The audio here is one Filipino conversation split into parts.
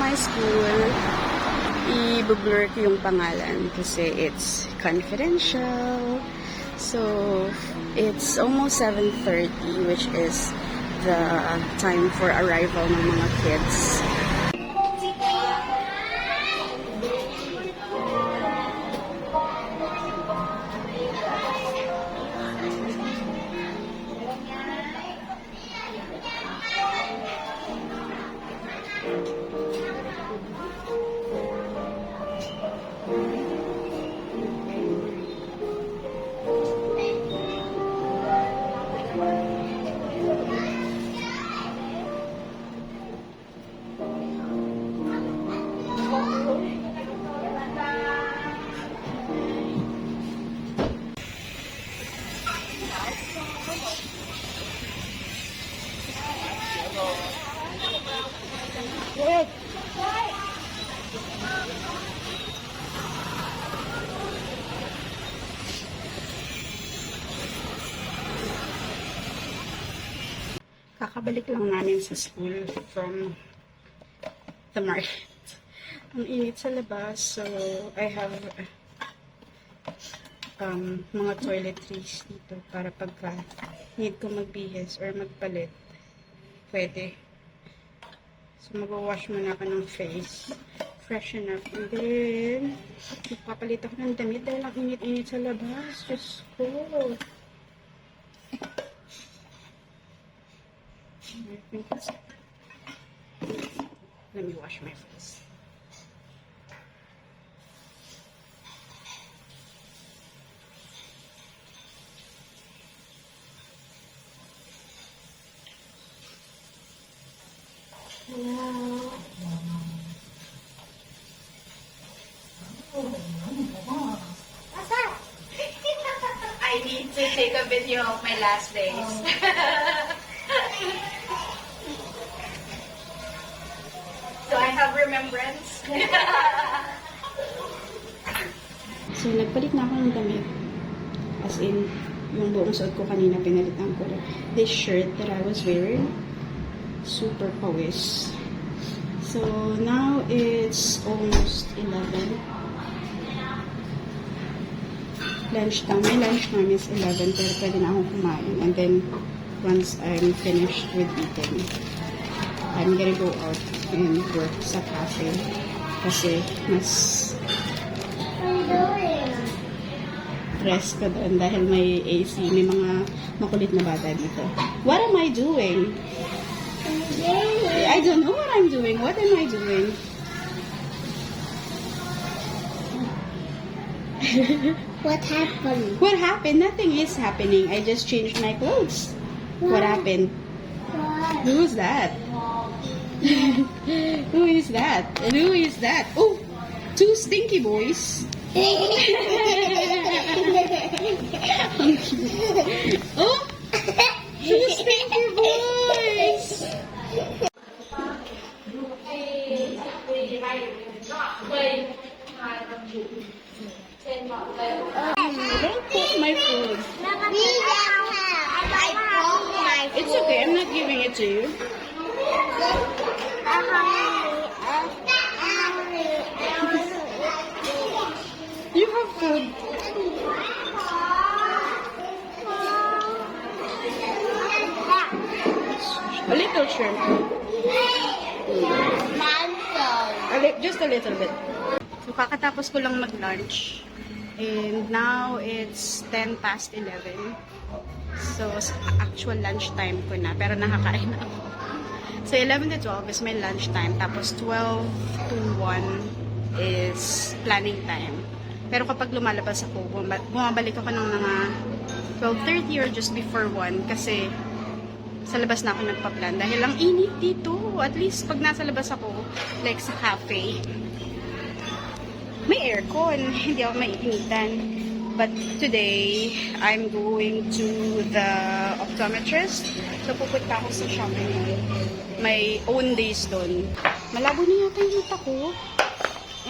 my school. I-blur ko yung pangalan kasi it's confidential. So, it's almost 7:30, which is the time for arrival ng mga kids. Kakabalik lang namin sa school from the market. Ang init sa labas, so I have mga toiletries dito para pagka need ko magbihis or magpalit, pwede. So mag-wash muna ako ng face, freshen up, and then magpapalit ako ng damit dahil ang init-init sa labas. Diyos ko. Let me wash my face. Hello. I need to take a video of my last days. So I have remembrance. So, nagpalit na ako ng damit. As in, yung buong suot ko kanina, pinalitan ko. This shirt that I was wearing, super pawis. So, now it's almost 11. Lunchtime. My lunch time is 11, pero pwede na akong kumain. And then, once I'm finished with eating, I'm gonna go out and work sa cafe. Kasi, mas rest ko doon dahil may AC. May mga makulit na bata dito. What am I doing? I don't know what I'm doing. What am I doing? What happened? What happened? Nothing is happening. I just changed my clothes. What happened? What? Who's that? Who is that? And who is that? Oh, two stinky boys. Oh, two stinky boys. Don't take my food. It's okay. I'm not giving it to you. You have food. A little shrimp. Just a little bit. So, kakatapos ko lang mag-lunch. And now, it's 10 past 11. So, actual lunch time ko na. Pero nakakain na ako. So, 11 to 12 is my lunch time. Tapos, 12 to 1 is planning time. Pero kapag lumalabas ako, bumabalik ako ng mga 12:30 or just before 1 kasi sa labas na ako nagpa-plan. Dahil ang init dito. At least, pag nasa labas ako, like sa cafe, may aircon. Hindi ako maiinitan. But today, I'm going to the optometrist. So, pupunta ako sa shopping mall. May own days doon. Malabo na yata yung mata ko.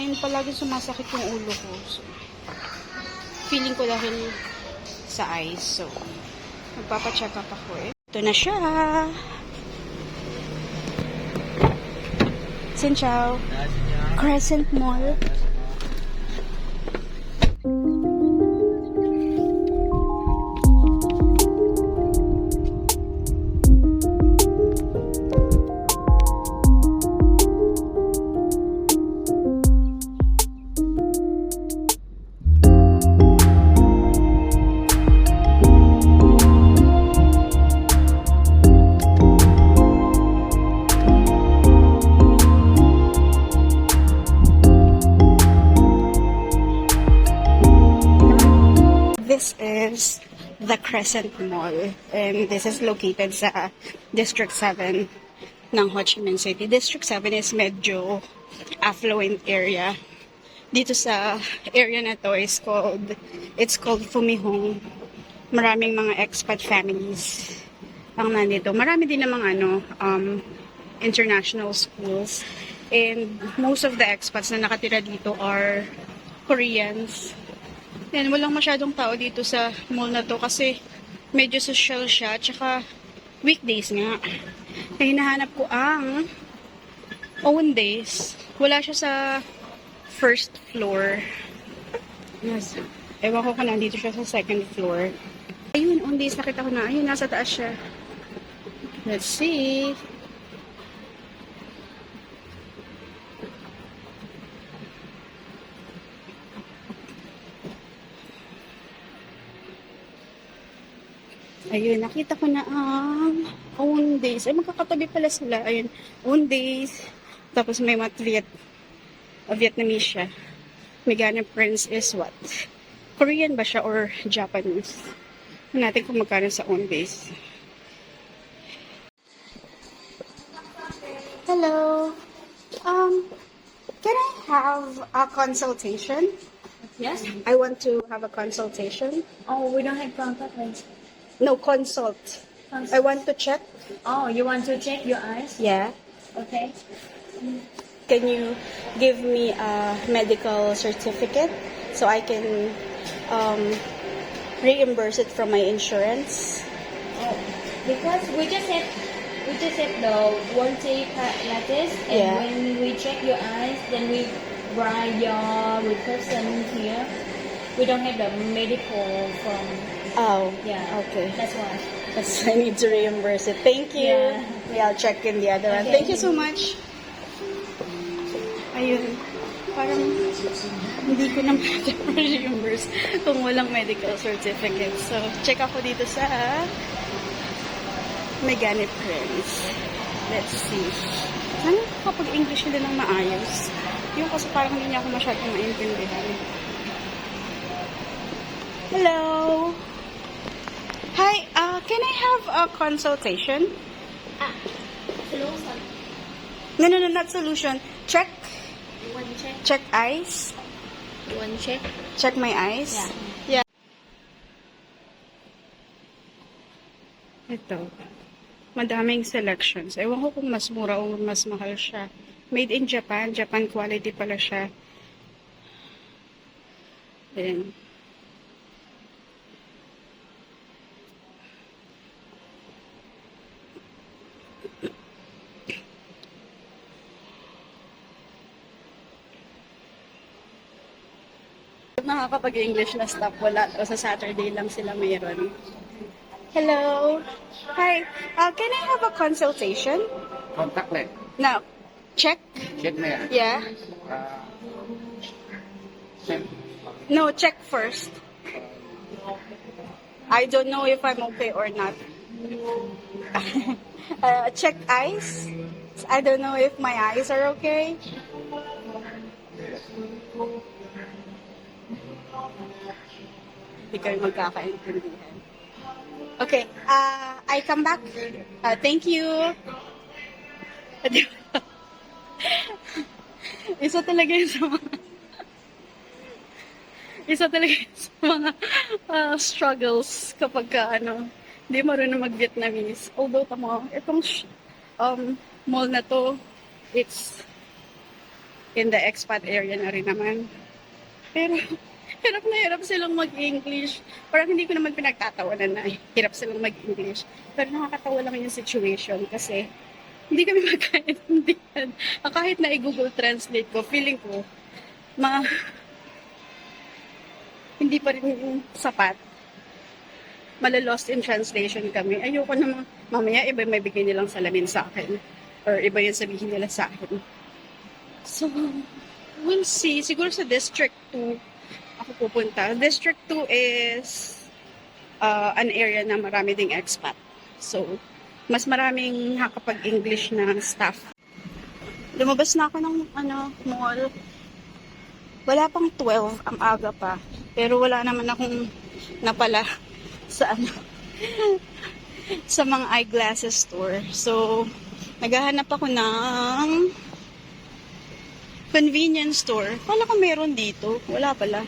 And palagi sumasakit yung ulo ko. So, feeling ko dahil sa eyes. So, magpapacheck up ako eh. Ito na siya. Xin chào. Crescent Mall. This is the Crescent Mall, and this is located sa District 7 ng Ho Chi Minh City. District 7 is medyo affluent area. Dito sa area na to it's called Fumihong. Maraming mga expat families ang nandito. Marami din namang international schools, and most of the expats na nakatira dito are Koreans. Yan, walang masyadong tao dito sa mall na to kasi medyo social siya, tsaka weekdays nga. Kaya hinahanap ko ang own days. Wala siya sa first floor. Yes. Ewan ko kung nandito siya sa second floor. Ayun, own days, nakita ko na. Ayun, nasa taas siya. Let's see. Ayun, nakita ko na ang own days. Ay, magkakatabi pala sila. Ayun, own days. Tapos may Vietnamese siya. Megane Prince is what? Korean ba siya or Japanese? Tignan natin kung magkano sa own days. Hello. Can I have a consultation? Yes? I want to have a consultation. Oh, we don't have contact lens. No, consult. I want to check. Oh, you want to check your eyes? Yeah. Okay. Can you give me a medical certificate so I can reimburse it from my insurance? Oh, because we just have the warranty card like this, and Yeah. when we check your eyes, then we write your prescription here. We don't have the medical from. Oh, Yeah. okay. That's why. That's, I need to reimburse it. Thank you. Yeah. Yeah, I'll check in the other one. Okay. Thank you so much. Ayun. Parang hindi ko na ma-reimburse kung walang medical certificate. So, check ako dito sa Megane Prince. Let's see. Sana kapag English nila ng maayos. Yung kasi parang hindi niya ako masyadong maintindihan. Hello. Hi, can I have a consultation? Solution. No, not solution. Check. You want to check? Check eyes. You want to check? Check my eyes. Yeah. Yeah. Ito. Madaming selections. Ewan ko kung mas mura o mas mahal siya. Made in Japan. Japan quality pala siya. Ayan. Nakakapag-English na staff, wala. O sa Saturday lang sila mayroon. Hello. Hi. Can I have a consultation? Contact lens. No. Check? Check na yan. Yeah. Check. No, check first. I don't know if I'm okay or not. Check eyes. I don't know if my eyes are okay. Hindi kayo magkakaintindihan. Okay, I come back. Thank you. Isa talaga yun sa mga struggles kapag hindi marunong mag-Vietnamese. Although, itong mall na to, it's in the expat area na rin naman. Pero, hirap na hirap silang mag-English. Parang hindi ko naman pinagtatawanan na hirap silang mag-English. Pero nakakatawa lang yung situation kasi Hindi kami magkaintindihan. Kahit na i-Google Translate ko, feeling ko, hindi pa rin sapat. Malalost in translation kami. Ayoko na mamaya iba may bigay nilang salamin sa akin. Or iba yung sabihin nila sa akin. So, we'll see. Siguro sa District 2 ako pupunta. District 2 is an area na marami ding expat. So, mas maraming nakakapag-English na staff. Lumabas na ako ng mall. Wala pang 12, ang aga pa. Pero wala naman akong napala sa sa mga eyeglasses store. So, naghahanap ako ng convenience store. Wala ko meron dito. Wala pala.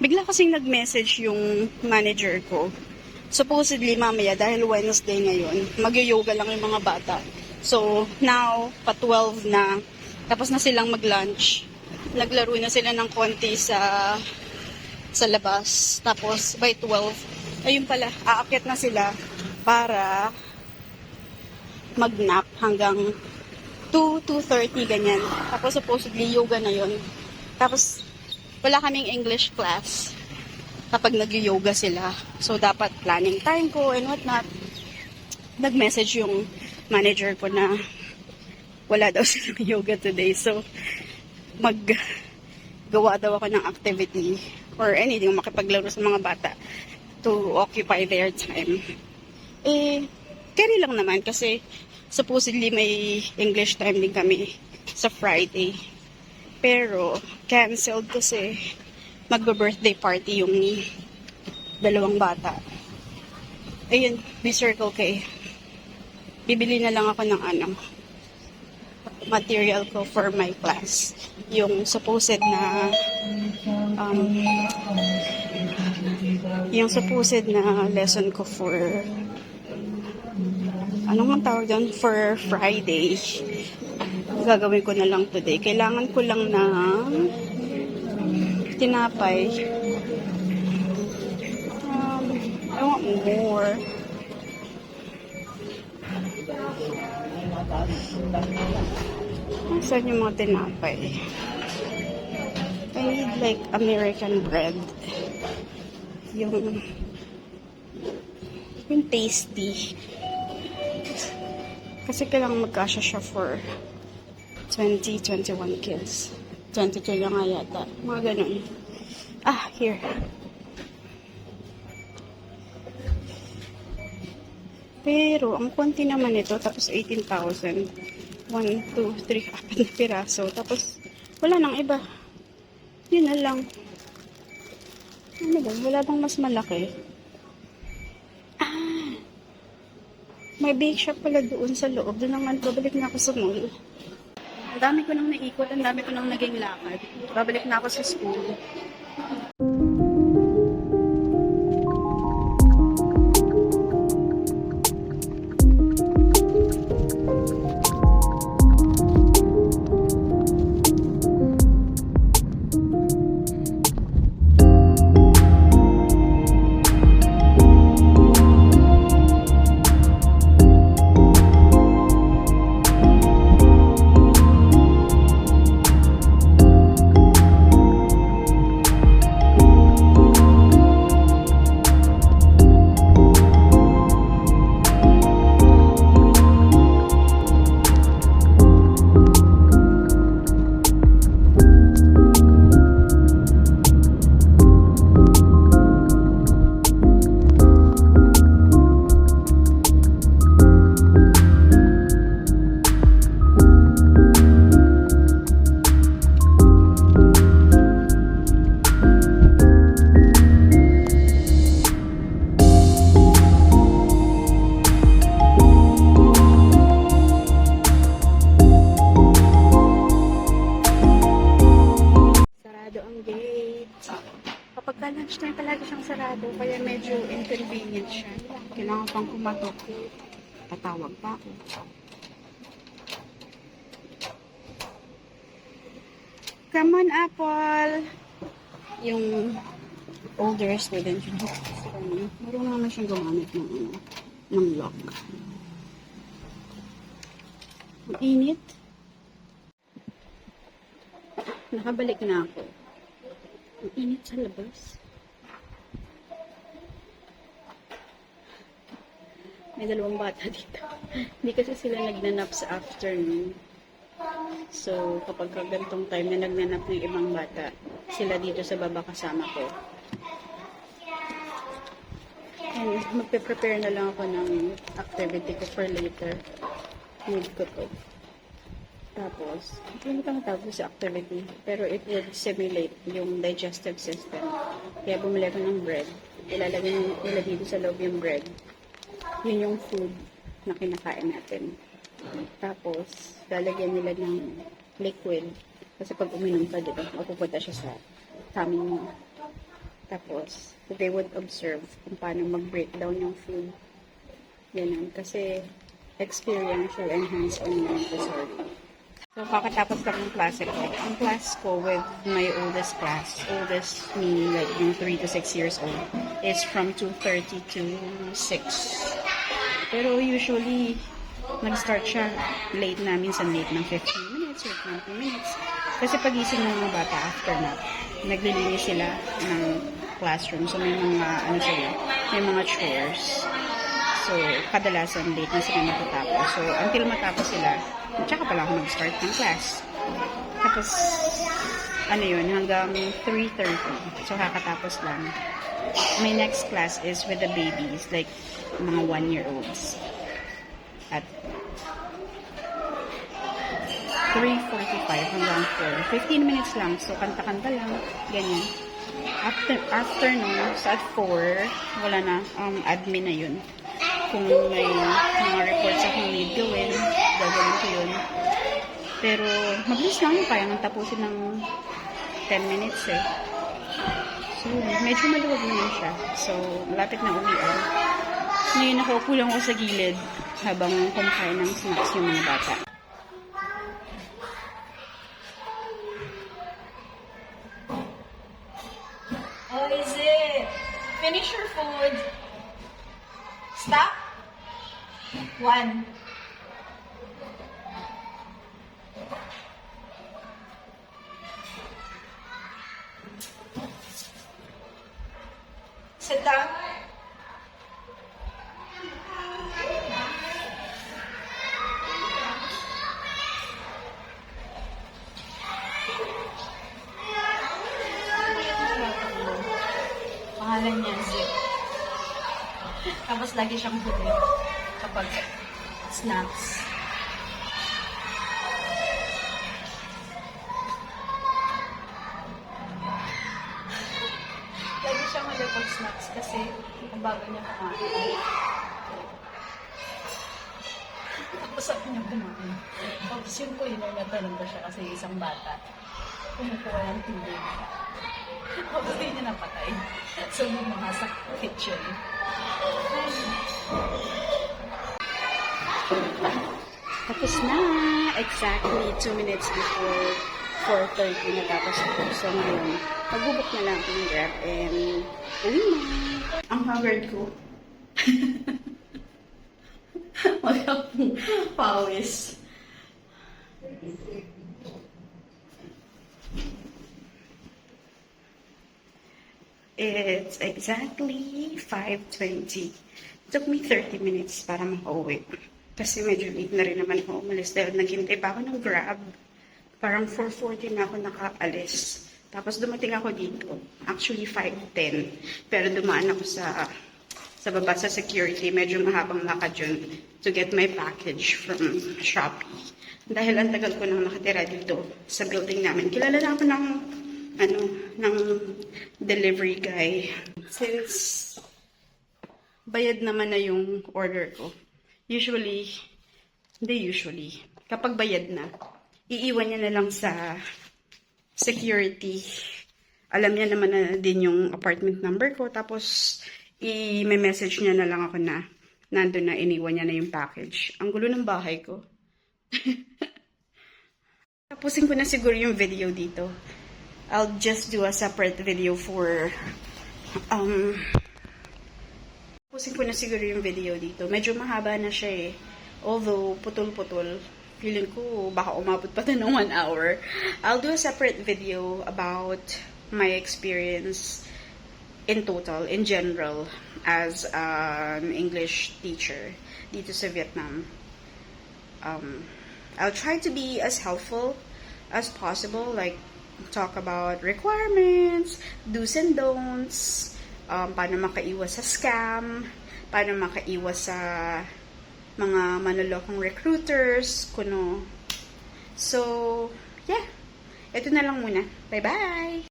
Bigla kasing nag-message yung manager ko. Supposedly, mamaya, dahil Wednesday ngayon, mag-yoga lang yung mga bata. So, now, pa-12 na, tapos na silang mag-lunch. Naglaro na sila ng konti sa labas. Tapos, by 12, ayun pala, aakyat na sila para mag-nap hanggang 2:30, ganyan. Tapos, supposedly, yoga na yun. Tapos, wala kaming English class kapag nag-yoga sila. So, dapat planning time ko and whatnot. Nag-message yung manager ko na wala daw silang yoga today. So, maggawa daw ako ng activity or anything, makipaglaro sa mga bata to occupy their time. Carry lang naman kasi supposedly may English time din kami sa Friday. Pero, canceled kasi magbe-birthday party yung dalawang bata. Ayun, B-Circle K. Bibili na lang ako ng material ko for my class. Yung supposed na lesson ko for anong man tawag doon? For Friday. Gagawin ko na lang today. Kailangan ko lang ng tinapay. I want more. Saan yung mga tinapay? I need like American bread. Yung tasty. Kasi kailangan magkasya siya for 21 kids. 22 lang nga yata. Mga ganun. Here. Pero, ang konti naman ito. Tapos, 18,000. 1, 2, 3, 4 na piraso. Tapos, wala nang iba. Yun na lang. Ano ba? Wala bang mas malaki? May bake shop pala doon sa loob. Doon naman, babalik na ako sa mall. Ang dami ko nang naikot, ang dami ko nang naging lakad. Babalik na ako sa school. Lunchtime palagi siyang sarado, kaya medyo inconvenient siya. Kailangan pang kumatok. Tatawag pa ako. Come on, Apple! Yung older student yun. Marunong naman siyang gumamit ng ng lock. Ang init. Nakabalik na ako. Ang init sa labas. May dalawang bata dito. Hindi kasi sila nagnanap sa afternoon. So, kapag gantong time na nagnanap ng ibang bata, sila dito sa baba kasama ko. And magpe-prepare na lang ako ng activity ko for later. Need ko to. Tapos, hindi ko matawag sa activity, pero it would simulate yung digestive system. Kaya bumili ako ng bread. Ilalagay nila dito sa loob yung bread. Yun yung food na kinakain natin. Tapos, lalagyan nila ng liquid. Kasi pag uminom ka dito, mapupunta siya sa tummy mo. Tapos, they would observe kung paano mag-break down yung food. Ganun. Kasi, experiential and hands-on na ito, sorry. So, kakatapos lang ng klase ko. Ang class ko with my oldest class, oldest me, like yung 3 to 6 years old, is from 2:30 to 6. Pero usually, nag-start siya late na, minsan late ng 15 minutes or 20 minutes. Kasi pagising ng mga bata after nap, naglilinis sila ng classroom. So may mga, may mga chores. So, kadalasan late na sila matatapos. So, until matapos sila, tsaka pala ako mag-start ng class. Tapos, hanggang 3:30. So, kakatapos lang. My next class is with the babies, like mga 1-year-olds. At 3:45 hanggang 4. 15 minutes lang. So, kanta-kanta lang. Ganyan. After nun, so at 4, wala na, admin na yun. Kung may mga reports akong need gawin, gagawin ko yun. Pero, mabilis lang, kaya nang tapusin ng 10 minutes eh. So, medyo maluwag naman siya. So, malapit na uwian. Ngayon, nakaupo lang ako sa gilid habang kumakain ng snacks yung mga bata. Oh, is it? Finish your food. Stop. 1. Sit down. Pangalan niya, Zip. Tapos lagi siyang huli kapag snacks. Lagi siyang huli pag snacks kasi ang bago niya kumain. Tapos ako niya kumain. Tapos yung cleaner niya, tanong ko siya kasi isang bata. Kumukuha ng tubig. Tapos di niya napatay. So, mga sa kitchen. Tapos na! Exactly 2 minutes before 4:30 natapos ako. So, ngayon, magbubuk na lang ako ng Grab and uwi na. Ang haggard ko. Wala pong pawis. It's exactly 5:20. It took me 30 minutes para makauwi. Kasi medyo late na rin naman ako umalis dahil naghintay pa ako ng Grab. Parang 4:40 na ako nakaalis. Tapos dumating ako dito. Actually 5:10. Pero dumaan ako sa baba sa security. Medyo mahabang lakad yun to get my package from Shopee. Dahil ang tagal ko nang nakatira dito sa building namin. Kilala na ako ng delivery guy. Since bayad naman na yung order ko. Kapag bayad na, iiwan niya na lang sa security. Alam niya naman na din yung apartment number ko. Tapos, i-message niya na lang ako na nandun na, iniwan niya na yung package. Ang gulo ng bahay ko. Tapusin ko na siguro yung video dito. I'll just do a separate video for Pusin ko na siguro yung video dito. Medyo mahaba na siya eh. Although, putol-putol. Feeling ko baka umabot pa ito ng 1 hour. I'll do a separate video about my experience in total, in general, as an English teacher dito sa Vietnam. I'll try to be as helpful as possible, like talk about requirements, do's and don'ts, paano makaiwas sa scam, paano makaiwas sa mga manlolokong recruiters, kuno. So, yeah. Ito na lang muna. Bye-bye!